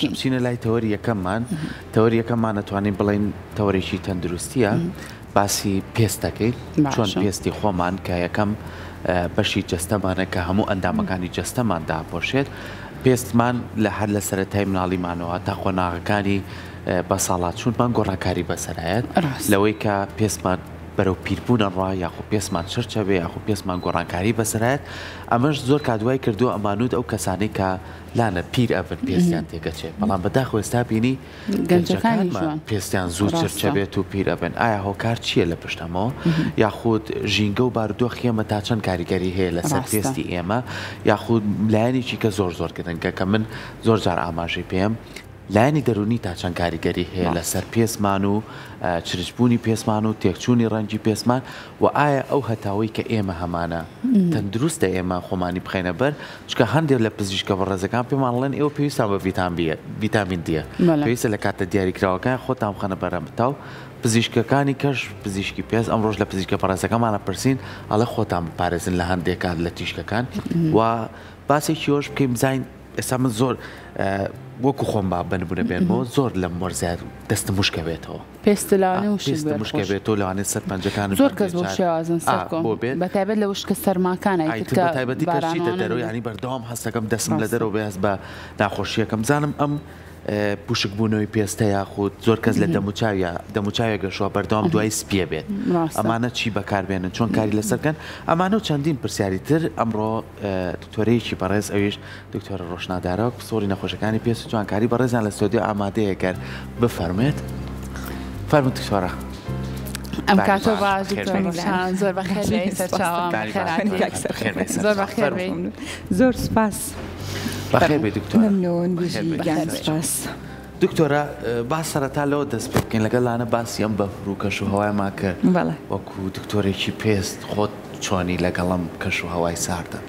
بکەین. بچینە لای تەوەری یەکەممان. تەوەری یەکەممان دەتوانین بڵین تەوەرێکی تەندروستیە، باسی پێستەکەی چۆن پێستی خۆمان کە یەکەم بەشی جەستەمانە کە هەموو ئەندامەکانی جەستەمان داپۆشێت. پێستمان لە هەر لە سەرەتای مناڵیمانەوە تا قۆناغەکانی بە ساڵات چوونمان گۆڕاکاری بەسەرایەت لەوەی کە پێستمان بەرەو پیربوونە ڕوا یاخۆ پێسمان شەرچە بێ یاخۆ پێسمان گۆڕانکاری بەسەرایەت. ئەمەش زۆر کادوای کردووە ئەمانوت ئەو کەسانی کە لانە پیر ئەبن پێستیان تێگەچێت، بەڵام بەداخۆ ئێستا بینی گەنجەکانمان پێستیان زوو چرچە بێت و پیر ئەبن. ئایا هۆکار چییە لە پشتەمەوە؟ یاخود ژینگە و بارودۆخ ئێمە تا چەند کاریگەری هەیە لەسەر پێستی ئێمە، یاخود لایەنێکی کە زۆر زۆر گرنگە کە من زۆر جار ئاماژەی پێم لایەنی دەرونی تا چەند کاریگەری هەیە لەسەر پێسمان و چرچبوونی پێسمان و تێکچوونی ڕەنگی پێسمان، و ئایا ئەو هەتاوەی کە ئێمە هەمانە تەندروستە ئێمە خۆمانی بخەینە بەر، چکە هەندێک لە پزیشکە بەڕێزەکان پێمان بڵێن ئێوە پێویستان بە ڤیتامین دیە، پێویستە لە کاتە دیاریکراوەکان خۆتان بخەنە بەرەمتاو. پزیشکەکانی کەش پزیشکی پێست ئەمڕۆژ لە پزیشکە بەڕێزەکەمانە پرسین ئەڵێ خۆتان بپارێزن لە هەندێک کات لە تیشکەکان. و باسێکی ئەوش بکەین بزانین ئێستا من زۆر وەکو خۆم با بنبوونە بێنەوە زۆر لە مۆرزیار دەستە موشکە بێتەوە، پێست لەوانێ پێستە موشکە بێتەوە لەوانێ سەر پەنجەکان زۆر کەس بۆ شێوازن سەرکۆ بەتایبەت لە وشکە سەرماکانە تایبەتی کەشیتە دەرەوە، ینی بەردەوام هەستەکەم دەستم لە دەرەوە بەهێز بە ناخۆشیەکەم زانم ئەم پوشکبوونەوەی پێستە یاخود زۆر کەس لە دەموچاوی گەشوە بەردەوام دوای سپیە بێت، ئەمانە چی بەکاربێنن چۆن کاری لەسەرکەن. ئەمانە و چەندین پرسیاری تر ئەمڕۆ دکتۆرەیەکی بەڕێز ئەویش دکتۆرە ڕۆشنادارە پسۆری نەخۆشەکانی پێست و جوانکاری بەڕێزیان لە ستۆدیۆ ئامادەیە گەر بفەرمێت. فەرموو دکتۆرە. ئەم کاتۆ باش زۆر بەخێر سەرچاوان زۆر بەخێر زۆر سپاس. بەخێر بێ دکتۆر. ممنون سپاس. دکتۆرە باس سەرەتا لەوە دەست پێ بکەین لەگەڵ لانە باسی ئەم بەفر و کەش و هەوایما کرد وەکو دکتۆرێکی پێست خۆت چۆنی لەگەڵم کەش و هەوای ساردە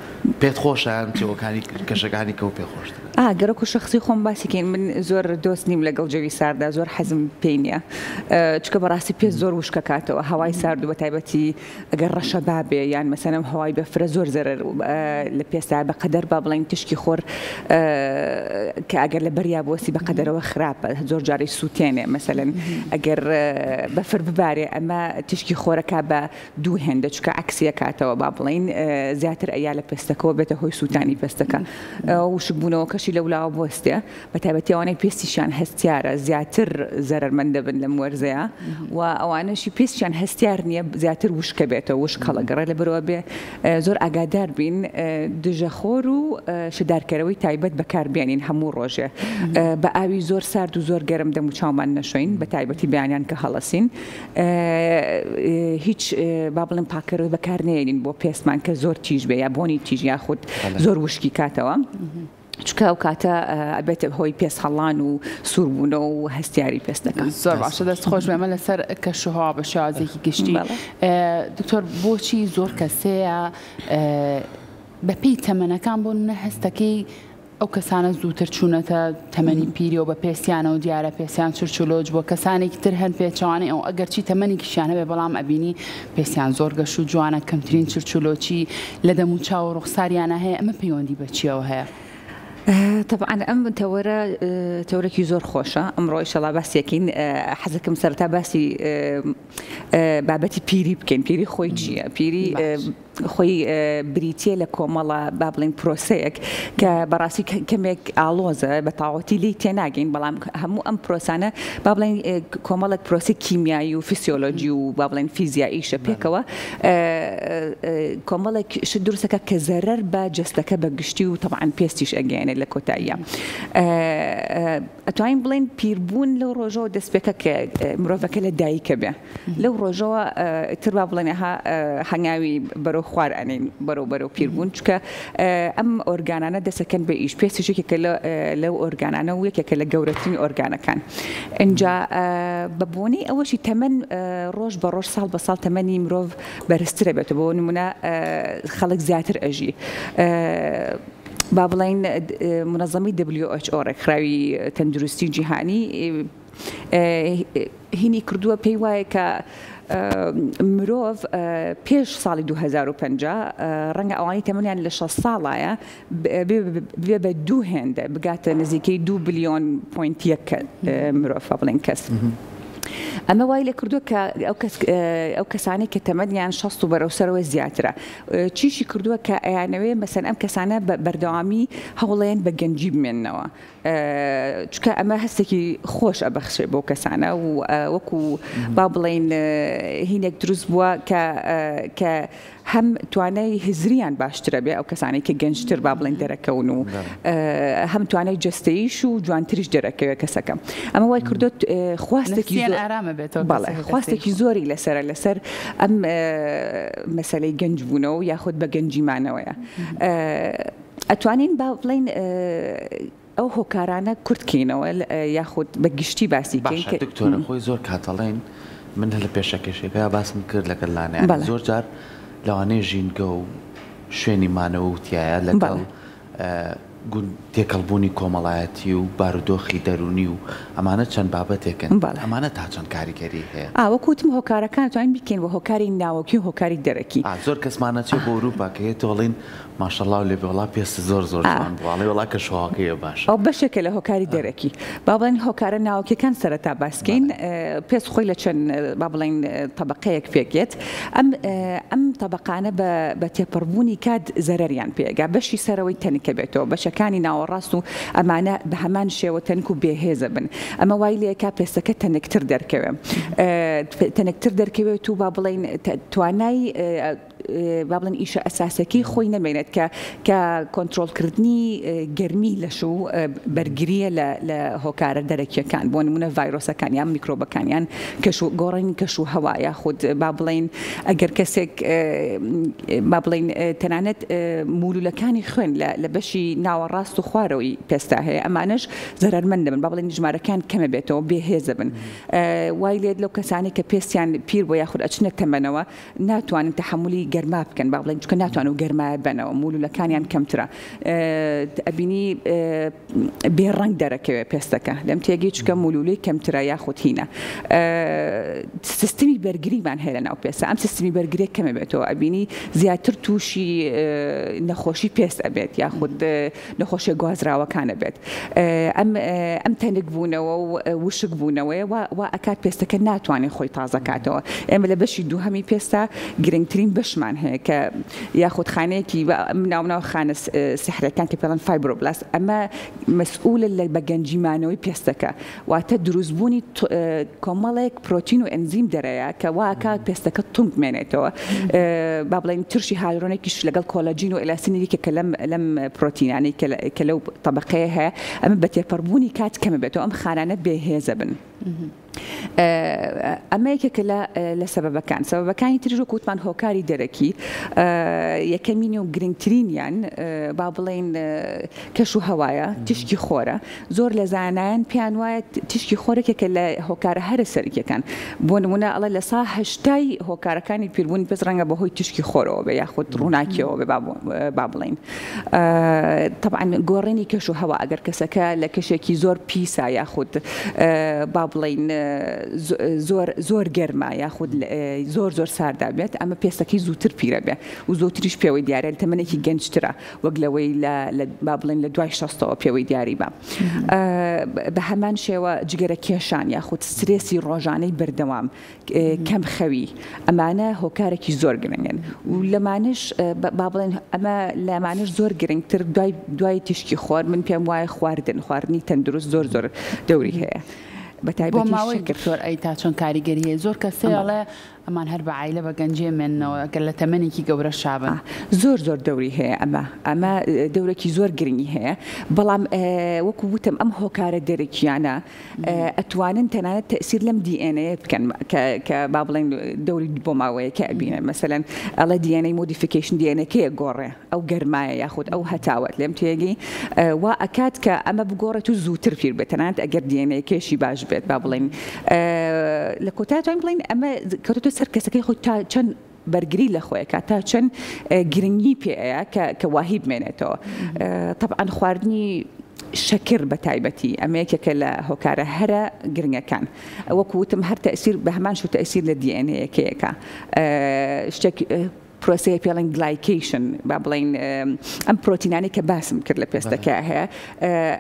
پێت خۆشیان چێوەکانی کەشەکانی کە و پێخۆشتە؟ گەرەکو شخصی خۆم باسیکەین من زۆر دۆست نیم لەگەڵ جەوی ساردا، زۆر حەزم پێی نییە، چکە بەڕاستی پێست زۆر وشکە کاتەوە هەوای سارد و بە تایبەتی ئەگەر ڕەشە بابێ یان مەسەلەن هەوای بەفرە زۆر زەرەر لە پێستا بەقەدەر با بڵین تشکی خۆر کە ئەگەر لە بەریا بۆسی بەقەدەرەوە خراپە زۆر جاری سووتێنێ، مەسەلەن ئەگەر بەفر ببارێ ئەمە تشکی خۆرەکە بە دوو هێندە چکە عکسیە کاتەوە با بڵین زیاتر ئەیا لە پێستەکەەوە بێتە هۆی سووتانی پێستەکە. وشکبوونەوە کەشی لەولاوە بۆستێ بە تایبەتیەوانەی پێستیشان هەستیارە زیاتر زەرمەندە بن لەم وەرزەیە و ئەوانەشی پێستیان هەستیار نییە زیاتر وشکە بێتەوە وشک هەڵەگەڕێ لە بەرەوە بێ زۆر ئاگادار بین دژەخۆر و شدارکەرەوەی تایبەت بەکاربیێنین هەموو ڕۆژێ بە ئاوی زۆر سارد و زۆر گەرم دەم و چاومان نەشۆین بە تایبەتی بەیانیان کە هەڵەسین هیچ با بڵێن پاکەرەوەی بەکارنێنین بۆ پێستمان کە زۆر تیژ بێ یا بۆنی تیژ یاخود زۆر وشکی کاتەوە چکە ئەو کاتە ئەبێتە هۆی پێست هەڵان و سووربوونەوە و هەستیاری پێستەکە. زۆر باشە دەست خۆش بێمە لەسەر کەشوها بە شێوازێکی گشتی. دکتۆر بۆچی زۆر کەسەیە بە پێی تەمەنەکان بۆ نمونە هەستەکەی ئەو کەسانە زووتر چوونەتە تەمەنی پیری و بە پێستیانە و دیارە پێستیان چرچلۆج بۆ کەسانێکی تر هەن پێچوانێ ئەو ئەگەر چی تەمەنێکیشیانە بێ بەڵام ئەبینی پێستیان زۆر گەش و جوانە کەمترین چرچلۆچی لە دەم و چاو و ڕوخساریانە هەیە ئەمە پەیوەندی بە چیەوە هەیە؟ طبعا ئەم تەورێکی زۆر خۆشە ئەمڕۆ ئیشەڵا باسیەکەین حەزەکەم سەرەتا باسی بابەتی پیری بکەین. پیری خۆی چییە؟ پیری خۆی بریتیە لە کۆمەڵە با بڵین پرۆسەیەک کە بەڕاستی کەمێک ئالۆزە بە تاوەتی لی تێناگەین بەڵام هەموو ئەم پرۆسانە با بڵین کۆمەڵێک پرۆسی کیمیایی و فیسیۆلۆجی و با بڵین فیزیاییشە پێکەوە کۆمەڵێک ش دروستەکە کە زەرەر بە جەستەکە بە گشتی و طبعاً پێستیش ئەگەێنێت لە کۆتاییە. ئەتوانین بڵین پیربوون لەو ڕۆژەوە دەستپێکە کە مرۆڤەکە لە دایکە بێ لەو ڕۆژەوە تر با بڵێن هەنگاوی بەرەو خوار ئەنین بەرەو پیربوون چکە ئەم ئۆرگانانە دەسەکەن بە ئیش پێستیشێکێکە لەو ئۆرگانانە و یەکێکە لە گەورەترین ئۆرگانەکان. اینجا بەبوونی ئەوەشی تەمەن ڕۆژ بە ڕۆژ ساڵ بە ساڵ تەمەنی مرۆڤ بەرزترە بێتەوە بۆ نمونە خەڵک زیاتر ئەژی. با بڵین منظەمی WHO ڕێکخراوی تەندروستی جیهانی هینی کردووە پێی وایە کە مرۆڤ پێش ساڵی 2050 ڕەنگە ئەوانی تەمەنیان لە 6 ساڵایە بێ بە 2 هێندە بگاتە نزیکەی 2 بلیۆن پوینت 1 مرۆڤ بڵێن کەس. ئەمە وای لێ کردووە کە ئەو کەسانی کە تەمەنیان 60 و بەرەوسەرەوە زیاترە چیشی کردووە کە ئەیانەوێ مەسەن ئەم کەسانە بەردەوامی هەوڵێن بە گەنجی بمێننەوە چکە ئەمە هەستێکی خۆش ئەبەخشێ بۆ کەسانە و وەکو با بڵێن هینێک دروست بووە کە هەم توانای هزریان باشترە بێ ئەو کەسانی کە گەنجتر با بڵێن دەرەکەون و هەم توانای جەستەیش و جوانتریش دەرەکەوێت کەسەکەم ئەمە وای کردو خواستێکی زۆری لەسەر ئەم مەسەلەی گەنج بوونەوە یاخود بە گەنجیمانەوەیە ئەتوانین با بڵێن ئەو هۆکارانە کورتکەینەوە یاخود بە گشتی باسیکەین دکتۆرە خۆی زۆر کاتەڵێن من لە پێشەکەشێکە باسم کرد لەگەڵ لانەیە زۆر جار لەوانەیە ژینگە و شوێنی مانەوە وتیایە لەگەڵ تێکەڵبوونی کۆمەڵایەتی و بارودۆخی دەرونی و ئەمانە چەند بابەتێکن ئەمانە تا چەند کاریگەری هەیە وەکوتم هۆکارەکان توانین بکەین بە هۆکاری ناوەکی و هۆکاری دەرەکی زۆر کەسمانە چێ بۆ ئەوروپا کە هێت وڵین ماشەڵڵا و لێ وڵا پێست زۆر جوان بووڵێ وڵا کە شۆواکەیە باش ئەو بەشێکە لە هۆکاری دەرەکی با بڵێن هۆکارە ناوەکیەکان سەرەتا باسکەین پێست خۆی لە چەند با بڵێن تەبەقەیەک پێکێت ئەم تەبەقانە بە تێپەڕبوونی کات زەرەریان پێگا بەشی سەرەوەی تەنکە بێتەوە بەشەکانی ناوەڕاست و ئەمانە بە هەمان شێوە تەنک و بێهێزە بن ئەمە وای لێکا پێستەکە تەنکتر دەرکەوێت تەنکتر دەرکەوێت و با بڵێن توانای با بڵێن ئیشە ئەساسەکەی خۆی نەمێنێت کە کۆنتترۆلکردنی گەرمی لەش و بەرگریە لە هۆکارە دەرەکیەکان بۆ نمونە ڤایرۆسەکان یان میکرۆبەکانیان گۆڕین کەش و هەوایە خود با بڵێن ئەگەر کەسێک با بڵێن تەنانەت مولولەکانی خوێن لە بەشی ناوەڕاست و خوارەوەی پێستا هەیە ئەمانش زەرمەند دەبن با بڵێن ژمارەکان کەمە بێتەوە بێهێزە بن وای لێت لەو کەسانی کە پێستیان پیر بۆ یاخود ئەچنە تەمەنەوە ناتوانن تەحملی گەرما بکەن با بڵێن چکە ناتوان و گەرمایە بنەوە مولولەکانیان کەمترە ئەبینی بێڕەنگ دەرەکەوێت پێستەکە لەم تێگەی چکە مولولەی کەمترە یاخود هینە سیستمی بەرگریمان هەیە لە ناو پێستە ئەم سیستمی بەرگریە کەمە بێتەوە ئەبینی زیاتر تووشی نەخۆشی پێست ئەبێت یاخود نەخۆشیە گوازراوەکانە بێت ئەم تەنک بوونەوە و وشک بوونەوەی وا ئەکات پێستەکە ناتوانێت خۆی تازەکاتەوە ئێمە لە بەشی دووهەمی پێستا گرنگترین بەشمان هەیە کە یاخود خانەیەکی ناوناو خانە سحرەکان کە پێڵەن فایبرۆبلاست ئەمە مەسئولە لە بەگەنجیمانەوەی پێستەکە واتە دروستبوونی کۆمەڵێک پرۆتین و ئەنزیم دەرەیە کە واکات پێستەکە تونگ مێنێتەوە با بڵێن ترشی هایدرۆنێکیش لەگەڵ کۆلاجین و ئێلاسینێکی کە لەم پرۆتینانەی کە لەو طبقەیە هەیە ئەمە بە تێپەڕبوونی کات کەمە بێتەوە ئەم خانانە بێهێزە بن ئەمە یەکێکە لە سەبەبەکانی تریژ و کووتمان هۆکاری دەرەکی یەکەمینی و گرنگترینیان با بڵێن کەش و هەوایە تشکی خۆرە زۆر لە زانایان پێیان وایە تشکی خۆرێکێکە لە هۆکارە هەرە سەرکیەکان بۆ نمونە ئەڵە لە سا هەشتای هۆکارەکانی پیربوونی پێش ڕەنگە بەهۆی تشکی خۆرەوە بێ یاخود ڕووناکیەوە بێ با بڵێن طبعاً گۆڕینی کەش و هەوا ئەگەر کەسەکە لە کەشێکی زۆر پیسا یاخود با بڵێن زۆر گەرما یاخود زۆر ساردا بێت ئەمە پێستەکەی زووتر پیرە بێ و زۆتریش پێوەی دیارە لە تەمەنێکی گەنجترە وەک لەوەی با بڵێن لە دوای 60ەوە پێوەی دیاری بە بە هەمان شێوە جگەرە کێشان یاخود سترێسی ڕۆژانەی بەردەوام کەم خەوی ئەمانە هۆکارێکی زۆر گرنگن و لەمانش با بڵێن ئەمە لەمانش زۆر گرنگتر دوای تیشکی خۆر من پێم وایە خواردنی تەندروست زۆر دەوری هەیە بۆ ماوەی دکتۆر ئەی تا چۆن کاریگەری هەیە زۆر کەسێڵێ ئەمان هەر بە عیلە بە گەنجێ منەوە گەر لە تەمەنێکی گەورە شابن زۆر دەوری هەیە ئەمە دەورێکی زۆر گرنگی هەیە بەڵام وەکو وتم ئەم هۆکارە دەرەکیانە ئەتوانن تەنانەت تەئسیر لەم دیئێنەیە بکەن کە با بڵێن دەوری بۆ ماوەیەکە ئەبینە مەسەلەن ئەڵە دیئێنەی مۆدیفیکیشن دیئێنەکەیە گۆڕێ ئەو گەرمایە یاخود ئەو هەتاوت لێم تێگەی وا ئەکات کە ئەمە بگۆڕێت و زووتر پیر بێت تەنانەت ئەگەر دیئێنەیەکێشی باش بێت با بڵێن لە کۆتایتوان بڵێن ئەمە کەوتۆ سەر کەسەکەی خۆی تا چەند بەرگری لە خۆیەکە تا چەند گرنگی پێەیە کە واهی بمێنێتەوە طبعاً خواردنی شەکر بە تایبەتی ئەمەیەکێکە لە هۆکارە هەرە گرنگەکان وەکوتم هەر تەئسیر بە هەمان شو تەئسیر لە دیئێنەیەکەیەکە شتێک پرۆسەیە پێڵێن گلایکیشن با بڵین ئەم پرۆتینانی کە باسم کرد لە پێستەکە هەیە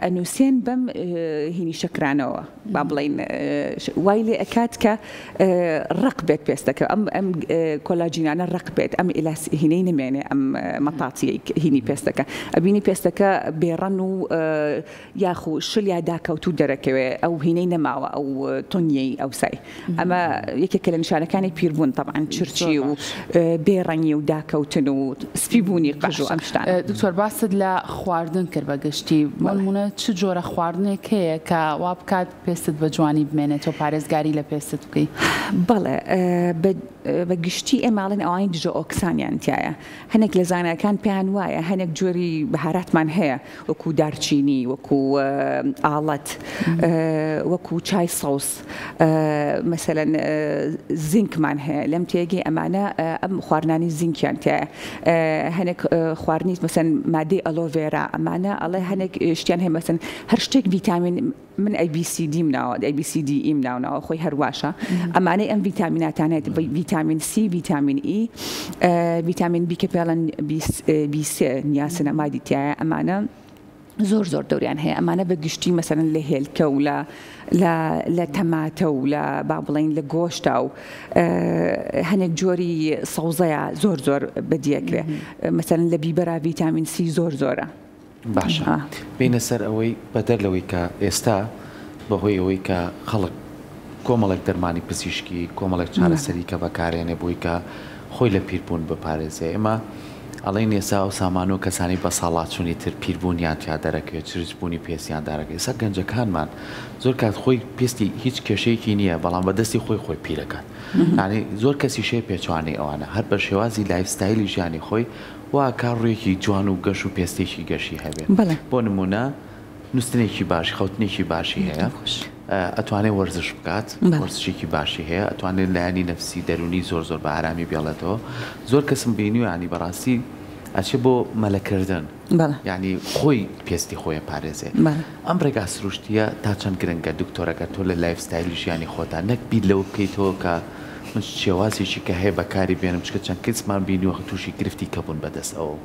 ئەنووسێن بەم هینی شەکرانەوە با بڵین وای لێ ئەکات کە ڕق بێت پێستەکە ئەم کۆلاجینانە ڕق بێت ئەم هینەی نمێنێ ئەم مەتاچی هینی پێستەکە ئەبینی پێستەکە بێڕەن و یاخو شلیا داکەوتوو دەرەکەوێ ئەو هینەی نەماوە ئەو تۆنیەی ئەو سای ئەمە یەکێکە لە نیشانەکانی پیربوون طبعاً چرچی و بێڕەنی و داکەوتن و سپیبوونی قژ و ئەم شتانە. دکتۆر باست لە خواردن کرد بە گشتی بەڵمونە چ جۆرە خواردنێک هەیە کە وا بکات پێستت بە جوانی بمێنێتەوە پارێزگاری لە پێستت بکەی؟ بەڵێ بە گشتی ئێماڵێن ئەوانی دژە ئۆکسانیان تایە هەنێک لە زانایەکان پێیان وایە هەنێک جۆری بەهاراتمان هەیە وەکو دارچینی وەکو ئاڵەت وەکو چای سەوس مەسەلەن زینکمان هەیە لەم تێگەی ئەمانە ئەم خواردنانی زینکیان تایە هەنێک خواردنی مەسەن مادەی ئەلۆڤێرا ئەمانە ئەڵێ هەنێک شتیان هەیە مەسەن هەر شتێک ڤیتامین من ABCD مناوە ABCD مناونەوە خۆی هەرواشە ئەمانەی ئەم ڤیتامیناتانێت ڤیتامین C ڤیتامین E ڤیتامین B کە پێڵەن B3 نیاسنەمادی تایە ئەمانە زۆر دەوریان هەیە ئەمانە بە گشتی مەسەرەن لە هێلکە و لە تەماتە و لە با بڵین لە گۆشتا و هەنێک جۆری سەوزەیە زۆر بەدیەکرێ مەسەرەن لە بیبەرا ڤیتامین C زۆرە. باشە بینە سەر ئەوەی بەدەر لەوەی کە ئێستا بەهۆی ئەوەی کە خەڵک کۆمەڵێک دەرمانی پزیشکی کۆمەڵێک چارەسەری کە بەکارێنێ بۆی کە خۆی لە پیربوون بپارێزێ ئێمە ئەڵێن ئێستا ئەو سامان و کەسانی بە ساڵات چوونی تر پیربوونیان تیا دەرەکەوێت چرچبوونی پێستیان دەرەکە ئێستا گەنجەکانمان زۆر کات خۆی پێستی هیچ کێشەیەکی نییە بەڵام بەدەستی خۆی پیرەکات یعنی زۆر کەسی شێ پێچوانەی ئەوانە هەر بە شێوازی لایفستایلی ژیانی خۆی وا کاڕوویەکی جوان و گەش و پێستێکی گەشی هەبێت بۆ نمونە نووسنێکی باشی خەوتنێکی باشی هەیە ئەتوانێت وەرزش بکات وەرزشێکی باشی هەیە ئەتوانێت لایانی نەفسی دەرونی زۆر بە ئارامی بێڵێتەوە زۆر کەسم بینی و ینی بەڕاستی ئەچێ بۆ مەلەکردن یعنی خۆی پێستی خۆیە پارێزێ ئەم ڕێگا سروشتیە تا چەند گرنگە دکتۆرەکە تۆ لە لایفستایلی ژیانی خۆتا نەک بیر لەوە بکەیتەوە کە من شێوازێکی کە هەیە بەکاری بێنم چکە چەند کەسمان بینیوە تووشی گرفتی کەبوون بەدەست ئەوە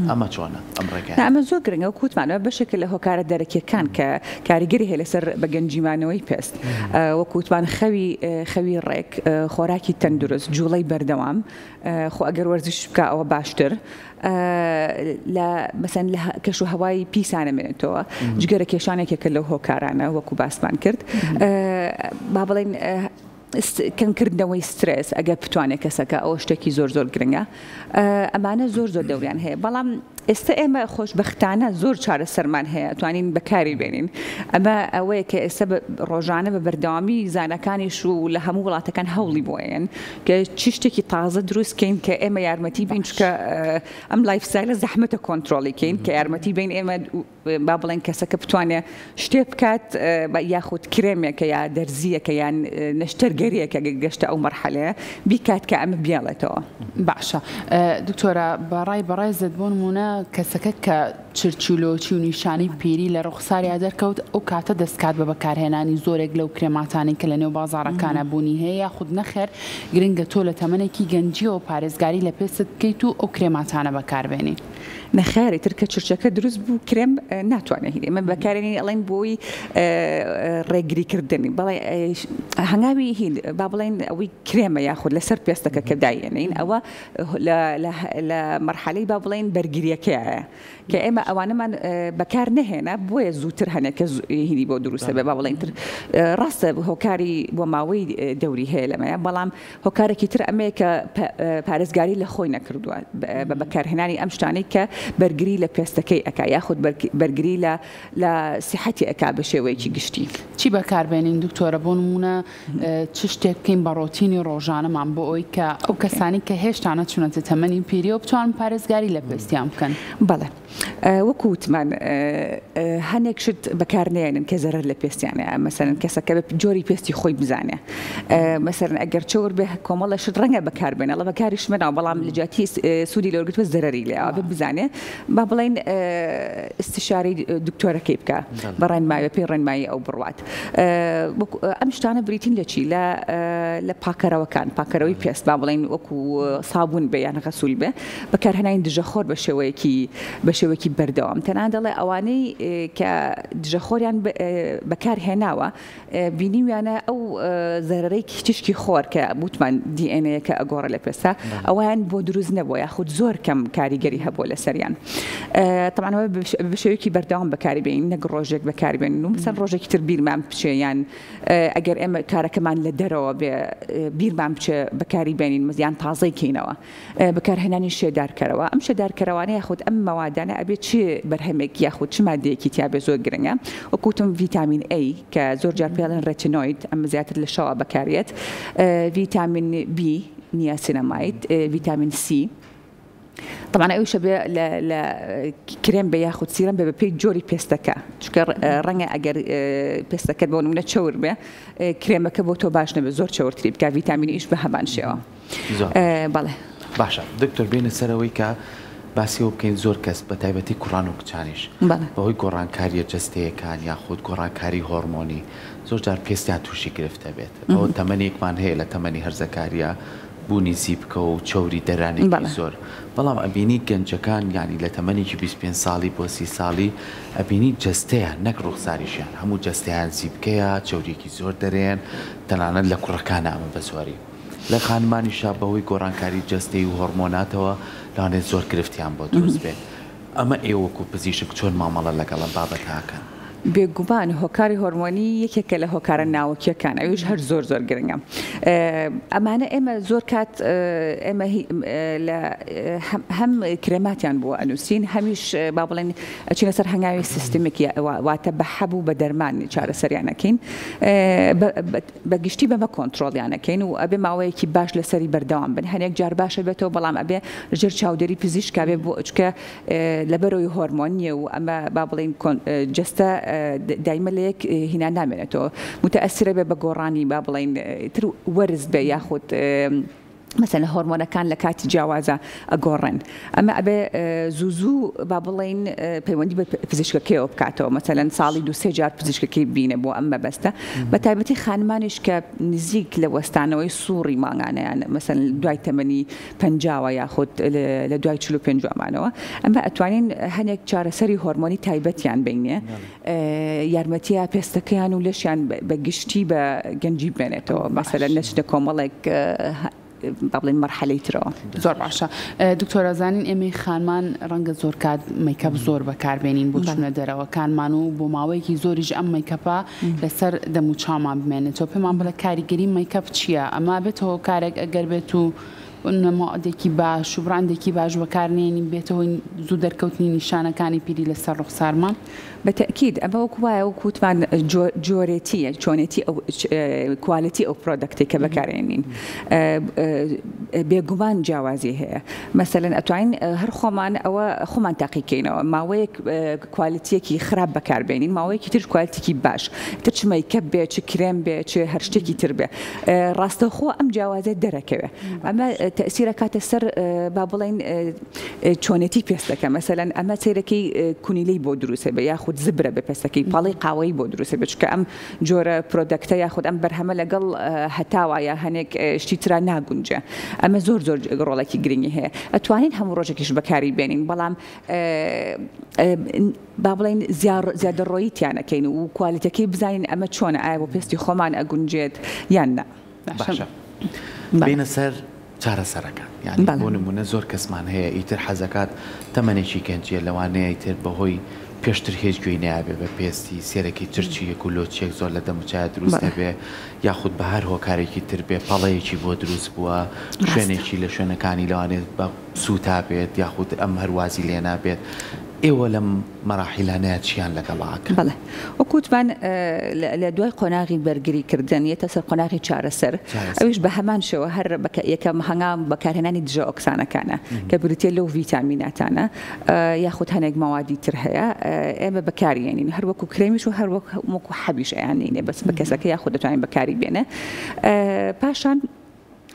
ئەمە چۆنە ئەم ڕێگە ئەمە زۆر گرنگە و کووتمانەوە بەشێکە لە هۆکارە دەرەکیەکان کە کاریگەری هەیە لەسەر بەگەنجیمانەوەی پێست وەکووتمان خەوی ڕێک خۆراکی تەندروست جوڵەی بەردەوام خۆ ئەگەر وەرزش بکە ئەوە باشتر لە مەسەن لە کەش و هەوای پیسانەمێنێتەوە جگەرە کێشانێکێکە لەو هۆکارانە وەکو باسمان کرد با بڵێن کەمکردنەوەی سترس ئەگەر بتوانێت کەسەکە ئەوە شتێکی زۆر گرنگە ئەمانە زۆر دەوریان هەیە بەڵام ئێستا ئێمە خۆشبەختانە زۆر چارەسەرمان هەیە توانین بەکاری بێنین ئەمە ئەوەیە کە ئێستا ڕۆژانە بە بەردەوامی زانەکانیش و لە هەموو وڵاتەکان هەوڵی بۆیان کە چ شتێکی تازە دروستکەین کە ئێمە یارمەتی بین چکە ئەم لایفستایلە زەحمەتە کۆنتترۆلیکەین کە یارمەتی بین ئێمە با بڵێن کەسەکە بتوانێت شتێ بکات یاخود کرێمێکە یا دەرزیەکە یان نەشتەرگەریەکە گەشتە ئەو مەرحەلەیە بیکات کە ئەمە بیاڵێتەوە. باشە دکتۆرە بەڕێزت بۆ نمونە کەسەکە کە چرچیلۆچی و نیشانی پیری لە ڕوخساریا دەرکەوت ئەو کاتە دەستکات بە بەکارهێنانی زۆرێک لەو کرێماتانی کە لە نێو بازاڕەکانە بوونی هەیە یاخود نەخێر گرنگە تۆ لە تەمەنێکی گەنجیەوە پارێزگاری لە پێست بکەیت و ئەو کرێماتانە بەکاربێنی. نەخێری ترکە چرچەکە دروست بوو کرێم ناتوانێت هیرێ من بەکارێنی ئەڵێن بۆی ڕێگریکردنی بەڵێ هەنگاوی هین با بڵێن ئەوەی کرێمە یاخود لەسەر پێستەکە کە داێنین ئەوە لە مەرحەلەی با بڵێن بەرگریەکەیە کە ئێمە ئەوانەمان بەکار نەهێنا بۆیە زووتر هەنێکە هینی بۆ دروستە بێ با بڵێن تر ڕاستە هۆکاری بۆ ماوەی دەوری هەیە لەمەیە بەڵام هۆکارێکی تر ئەمەیە کە پارێزگاری لە خۆی نەکردووە بە بەکارهێنانی ئەم شتانەی کە بەرگری لە پێستەکەی ئەکا یاخود بەرگری لە سیحەتی ئەکا بە شێوەیەکی گشتی. چی بەکاربێنین دکتۆرە بۆ نمونە چ شتێک بکەین بە ڕۆتینی ڕۆژانەمان بۆ ئەوی کە ئەو کەسانی کە هێشتا نەچوونەتە تەمەنی پیریەوە بتوانن پارێزگاری لە پێستیان بکەن؟ بەڵێ وەکووتمان هەنێک شت بەکارنێنن کە زەرەر لە پێستیانە مەسەرەن کەسەکە بە جۆری پێستی خۆی بزانێ مەسەرەن ئەگەر چۆر بێ کۆمەڵە شت ڕەنگە بەکاربێنە ئەڵە بەکاریش منەوە بەڵام لە جاتی سوودی لەوەرگتوە زەرەری لێ ئەوە بزانێ با بڵێن استشاری دکتۆرەکەی بکە بە ڕێنمایی بە پێی ڕێنمایی ئەو بڕوات. ئەم شتانە بریتین لە چی لە پاکەرەوەکان پاکەرەوەی پێست با بڵێن وەکو سابوون بێ یان غەسوول بێ بەکارهێنانی دژەخۆر بە شێوەیەکی بەردەوام تەنها دەڵێ ئەوانەی کە دژەخۆریان بەکارهێناوە بینیویانە ئەو زەرەرەی تیشکی خۆر کە بوتمان DNA-یەکە ئەگۆڕە لە پێستا ئەویان بۆ دروست نەبووە یاخود زۆر کەم کاریگەری هەبووە لە سەریان. طبعاً بە شێوەیەکی بەردەوام بەکاربێنین نەک ڕۆژێک بەکاربێنین و مثلا ڕۆژێکی تر بیرمان بچێ یان ئەگەر ئێمە کارەکەمان لە دەرەوە بێ بیرمان بچێ بەکاریبێنین مزیان تازەی کەینەوە بەکارهێنانی شێدارکەرەوە ئەم شێدارکەرەوانە یاخود ئەم مەوادانە ئەبێ چ بەرهەمێک یاخود چ مادەیەکی تیابێ زۆر گرنگە وەکوتم ڤیتامین A کە زۆر جار پێڵێن ڕێتینۆید ئەمە زیاتر لە شەوە بەکارێت ڤیتامین B نیاسینەماید ڤیتامین C طبعا ئەوش بێ لە کرێم بە یاخود سیرەم بێ بە پێی جۆری پێستەکە چکە ڕەنگە ئەگەر پێستەکەت بۆ نمونە چەور بێ کرێمەکە بۆ تۆ باش نەبێ زۆر چەورتری بکە ڤیتامینی ئیش بە هەمان شێوە. بەڵێ باشە دکتۆر بێنە سەرەوەی کە باسی ئەو بکەین زۆر کەس بە تایبەتی کوڕان و کچانیش بەهۆی گۆڕانکاریە جەستەیەکان یاخود گۆڕانکاری هۆرمۆنی زۆر جار پێستیان تووشی گرفتە بێت ئەوە تەمەنێکمان هەیە لە تەمەنی هەرزەکاریە بوونی زیبکە و چۆری دەرانێکی زۆر بەڵام ئەبینی گەنجەکان ینی لە تەمەنێکی 25 ساڵی بۆ 30 ساڵی ئەبینی جەستەیە نەک ڕوخساریشیان هەموو جەستیان زیبکەیە چۆریەکی زۆر دەرێن تەنانەت لە کوڕەکان ئەمە بە زۆری لە خانمانیشا بەهۆی گۆڕانکاری جەستەی و هۆرمۆناتەوە لەوانێت زۆر گرفتیان بۆ دروست بێت ئەمە ئێوەکو پزیشک چۆن مامەڵە لەگەڵ بابەتاکەن بێگومان هۆکاری هۆرمۆنی یەکێکە لە هۆکارە ناوەکیەکان ئەوش هەر زۆر زۆر گرنگە ئەمانە ئێمە زۆر کات ئێمە هەم کرێماتیان بۆ ئەنووسین هەمیش با بڵێن ئەچینە سەر هەنگاوی سیستمێکی واتە بە حەبوو بە دەرمان چارەسەریانەکەین بەگشتی بەمە کۆنتترۆلیانەکەین و ئەبێ ماوەیەکی باش لەسەری بەردەوام بن هەنێک جار باشە بێتەوە بەڵام ئەبێ ژێر چاودێری پزیشکا بێ بۆ چکە لەبەرەوەی هۆرمۆنیە و ئەمە با بڵێن جەستە دایمە لە یەک هینا نامێنێتەوە متەئەسیرە بێ بە گۆڕانی با بڵێن تر وەرز بێ یاخود مثلا هۆرمۆنەکان لە کاتی جیاوازە ئەگۆڕن ئەمە ئەبێ زوو با بڵێن پەیوەندی بە پزیشکەکەیەوە بکاتەوە مثلا ساڵی 2-3 جار پزیشکەکەی بینە بۆ ئەم مەبەستە بە تایبەتی خانمانیش کە نزیک لە وەستانەوەی سووڕی ماگانەیان مثلا دوای تەمەنی 50 یاخود لە دوای 45 مانەوە ئەمە ئەتوانین هەنێک چارەسەری هۆرمۆنی تایبەتیان بینێ یارمەتیە پێستەکەیان و لەشیان بە گشتی بە گەنجی بێنێتەوە مثلا نەچنە کۆمەڵێک بابلین مرحله ترەوە زۆر باشە دکتۆرە زانین ئێمەی خانمان ڕەنگە زۆر کات میکەپ زۆر بەکاربێنین بۆ چونە دەرەوەکانمان و بۆ ماوەیەکی زۆریش ئەم میکەپە لەسەر دەم و چامان بمێنێتەوە پێمان بڵێ کاریگەری میکەپ چییە ئەما بێتەوە کارێک ئەگەر بێت و نەمادێکی باش و براندێکی باش بەکارنێنین بێتەوە زوو دەرکەوتنی نیشانەکانی پیری لەسەر ڕوخسارمان بەتەکید ئەمە وەکوایە و کووتمان جۆرێتیە چۆنێتی ئەو کوالیتی ئەو پرۆدەکتی کە بەکارێنین بێگومان جیاوازی هەیە مەسەلەن ئەتوانین هەر خۆمان ئەوە خۆمان تاقیکەینەوە ماوەیەک کوالیتیەکی خراپ بەکاربێنین ماوەیەکی تر کوالیتیکی باش تر چ میکەپ بێ چ کرێم بێ چ هەر شتێکی تر بێ ڕاستەوخۆ ئەم جیاوازە دەرەکەوێ ئەمە تەسیرە کاتە سەر با بڵێن چۆنێتی پێستەکە مەسەلەن ئەمە سیرەکەی کونیلەی بۆ دروستە بە یاخود زبرە بە پێستەکەی پاڵی قاوەی بۆ دروستە بێت چکە ئەم جۆرە پرۆدەکتە یاخود ئەم بەرهەمە لەگەڵ هەتاوایە هەنێک شتی ترا ناگونجە ئەمە زۆر زۆر ڕۆڵێکی گرنگی هەیە ئەتوانین هەموو ڕۆژێکیش بەکاری بێنین بەڵام با بڵێن زیادە ڕۆییتیانەکەین و کوالیتەکەی بزانین ئەمە چۆنە ئایا بۆ پێستی خۆمان ئەگونجێت یان نا باشە بینە سەر چارەسەرەکان یعنی بۆ نمونە زۆر کەسمان هەیە ئیتر حەزەکات تەمەنێکی گەنجیە لەوانەیە ئیتر بەهۆی پێشتر هیچ گوێی نایابێ بە پێستی سێرەکی ترچیەک و لۆچێک زۆر لە دەموچای دروست هەبێ یاخود بە هەر هۆکارێکی تر بێ پەڵەیەکی بۆ دروست بووە شوێنێکی لە شوێنەکانی لەوانێت بە سوتا بێت یاخود ئەم هەروازی لێ نابێت ئێوە لەم مەراحیلانەیە چیان لەگەڵاکە بەڵێ وەکوتمان لە دوای قۆناغی بەرگری کردن یەتە سەر قۆناغی چارەسەر ئەویش بە هەمان شێوە هەر یەکەم هەنگام بەکارهێنانی دژە ئۆکسانەکانە کە بریتێ لەو ڤیتامیناتانە یاخود هەنێک مەوادی تر هەیە ئێمە بەکارێنین هەر وەکو کرێمیش و هەر وەکو حەبیش ئەیانینێ بەس بە کەسەکە یاخود دەتوانین بەکاری بێنە پاشان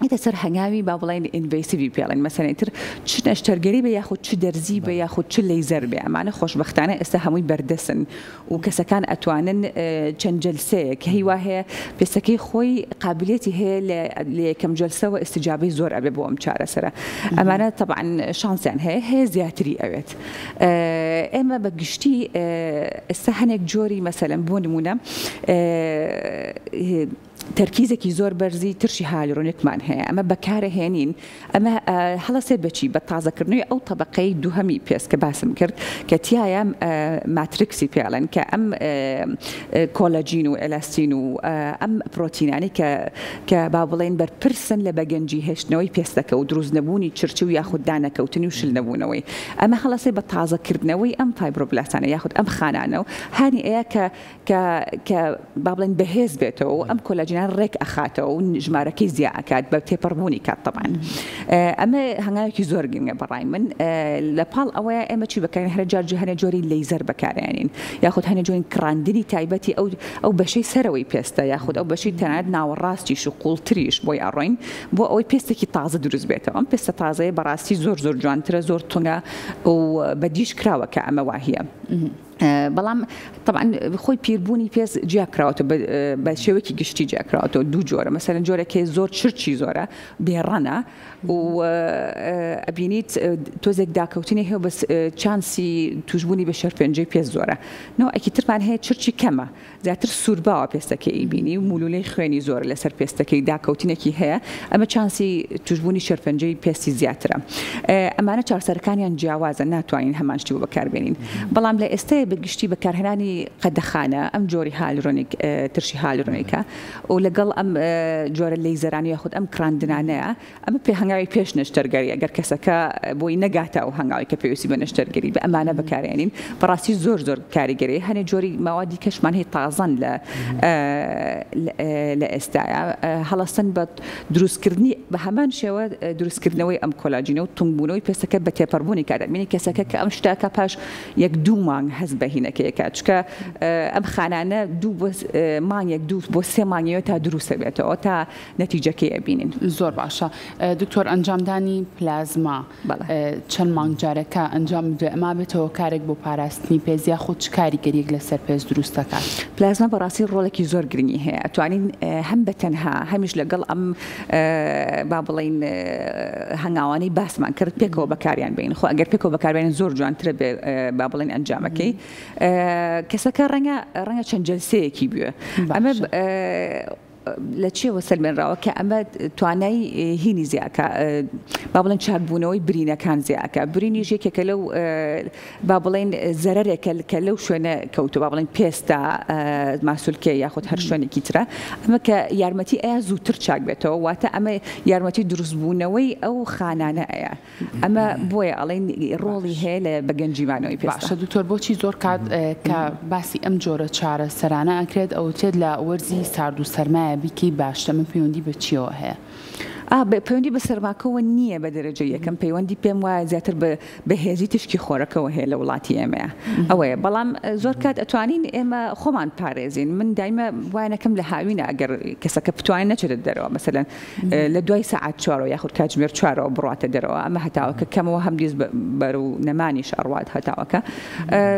ئیتە سەر هەنگاوی با بڵێن ئینڤیسیڤی پێڵێن مەسەلەن تر چ نەشتەرگەری بە یاخود چ دەرزی بە یاخود چ لەیزەر بێ ئەمانە خۆشبەختانە ئێستا هەمووی بەردەسن و کەسەکان ئەتوانن چەند جەلسەیەک هیوا هەیە پێستەکەی خۆی قابلیەتی هەیە لە یەکەم جەلسەوە ئستیجابەی زۆر ئەبێ بۆ ئەم چارەسەرە ئەمانە طبعاً شانسیان هەیە زیاتری ئەوێت ئێمە بە گشتی ئێستا هەنێک جۆری مەسەلەن بۆ نمونە تەرکیزێکی زۆر بەرزی ترشی هالۆرۆنێکمان هەیە ئەمە بەکارەهێنین ئەمە هەڵەسێ بەچی بە تازەکردنەوەی ئەو طبقەی دووهەمی پێست کە باسم کرد کە تایە ماتریکسی پێڵێن کە ئەم کۆلاجین و ئەلاستین و ئەم پرۆتینانی کە با بڵێن بەرپرسن لە بەگەنجی هێشتنەوەی پێستەکە و دروست نەبوونی چرچ و یاخود دانەکەوتنی و شل نەبوونەوەی ئەمە هەڵەسێ بە تازەکردنەوەی ئەم فایبرۆبلاسانە یاخود ئەم خانانە و هانی ئەیە کە با بڵێن بەهێز بێتەوە و ئەم کۆلاجین ڕێک ئەخاتەوە و ژمارەکەی زیاکات بە تێپەڕبوونی کات طبعاً ئەمە هەنگاوێکی زۆر گرنگە بەڕای من لە پاڵ ئەوەیە ئێمە چی بەکارین هەر جار هەنێ جۆری لەیزەر بەکارێنین یاخود هەنێ جۆین کڕاندنی تایبەتی ئەو بەشەی سەرەوەی پێستە یاخود ئەو بەشی تەنانەت ناوەڕاستیش و قوڵتریش بۆی ئەڕۆین بۆ ئەوەی پێستێکی تازە دروست بێتەوە ئەم پێستە تازەیە بەڕاستی زۆر جوانترە زۆر تونگە و بەدیش کراوە کە ئەمە واهەیە بەڵام طبعا خۆی پیربوونی پێست جیاکراوەتە بە شێوەیەکی گشتی جیاکراوەتەوە دوو جۆرە مەسەلەن جۆرەکەی زۆر چرچی زۆرە بێڕەنە و ئەبینیت تۆزێک داکەوتنی هەیە بەس چانسی توشبوونی بە شەرپەنجەی پێست زۆرە نەوەیەکی ترمان هەیە چرچی کەمە زیاتر سوورباوە پێستەکەی بینی و مولولەی خوێنی زۆر لەسەر پێستەکەی داکەوتنێکی هەیە ئەمە چانسی توشبوونی شەرپەنجەی پێستی زیاترە ئەمانە چارسەرەکانیان جیاوازە ناتوانین هەمان شتی بۆ بەکاربێنین بەڵام لە ئێستا بەگشتی بەکارهێنانی قەدەخانە ئەم جۆری هالۆرۆنیک ترشی هالۆرۆنیکە و لەگەڵ ئەم جۆرە لەیزەرانی یاخود ئەم کراندنانەیە ئەمە پێ هەنگاوی پێش نەشتەرگەری ئەگەر کەسەکە بۆی نەگاتە و هەنگاوی کە پێویستی بە نەشتەرگەری بە ئەمانە بەکارێنین بەڕاستی زۆر کاریگەری هەنێ جۆری ماوادی کەشمان هەیە تازەن لە ئێستاە هەڵەستن بە دروستکردنی بە هەمان شێوە دروستکردنەوەی ئەم کۆلاجینە و تونگبوونەوەی پێستەکە بە تێپەڕبوونی کاتبینی کەسەکە کە ئەم شتاکە پاش یەک دوو مانگ هەز بەهینەکەیەکە چکە ئەم خانانە مانگێک دوو بۆ سێ مانگەوە تا دروستە بێتەوە تا نەتیجەکەی ئەبینین زۆر باشە دکتۆر ئەنجامدانی پلازما چەند مانگ جارەکە ئەنجام ئەما بێتەوە کارێک بۆ پاراستنی پێز یاخود چ کاریگەریەک لەسەر پێست دروست دەکات پلازما بەڕاستی ڕۆڵێکی زۆر گرنگی هەیە ئەتوانین هەم بەتەنها هەمیش لەگەڵ ئەم با بڵێن هەنگاوانەی باسمان کرد پێکەوە بەکاریان بین خۆ ئەگەر پێکەوە بەکاربێنن زۆر جوانترە بێ با بڵێن ئەنجامەکەی کەسەکە ڕەنگە چەند جەلسەیەکی بووە ئەمە لە چێوە سەرمێنراوە کە ئەمە توانای هینی زیاکە با بڵێن چاکبوونەوەی برینەکان زیاکە برینیش یەکێکە لەو با بڵێن زەرەرێکە کە لەو شوێنە کەوتو با بڵێن پێستە ماسوولکێ یاخود هەر شوێنێکی ترە ئەمە کە یارمەتی ئەیە زووتر چاک بێتەوە واتە ئەمە یارمەتی دروستبوونەوەی ئەو خانانە ئەیە ئەمە بۆیە ئەڵێن ڕۆڵی هەیە لە بەگەنجیمانەوەی پێستە دکتۆر بۆچی زۆر کات کە باسی ئەم جۆرە چارە سەرانە ئەکرێت ئەو تێت لە وەرزی سارد و سەرمایە بیکەی باشتە من پەیوەندی بە چیەوە هەیە پەیوەندی بە سەرماکەوە نییە بە دەرەجە یەکەم پەیوەندی پێم وایە زیاتر بەهێزی تشکی خۆرەکەەوە هەیە لە وڵاتی ئێمەیە ئەوەیە بەڵام زۆر کات ئەتوانین ئێمە خۆمان پارێزین من دایمە وایەکەم لە هاوینە ئەگەر کەسەکە بتوانین نەچێت دەرەوە مەسەلەن لە دوای سەعات 4 یاخود کاتژمێر 4 بڕاتە دەرەوە ئەمە هەتاوەکە کەمەوە هەمدیز بەر و نەمانیش ئەڕوات هەتاوەکە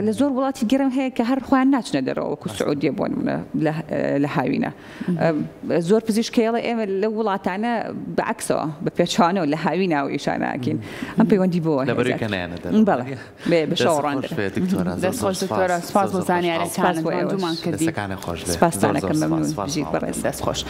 لە زۆر وڵاتی گەرم هەیە کە هەر خۆیان ناچنە دەرەوە وەکو سعودیە بۆ لە هاوینە زۆر پزیشکێڵە ئێمە لە وڵاتانە بەعکسەوە بە پێچوانەوە لە هاوی ناو ئیشاناکەین ئەم پەیوەندی بۆ بەشڕان دەستخۆش دکتۆرە سپاس بۆ زانیاریەکانت دوومان کردی سپاسدانەکەم مەمنون بژیت بەڕێز دەستخۆش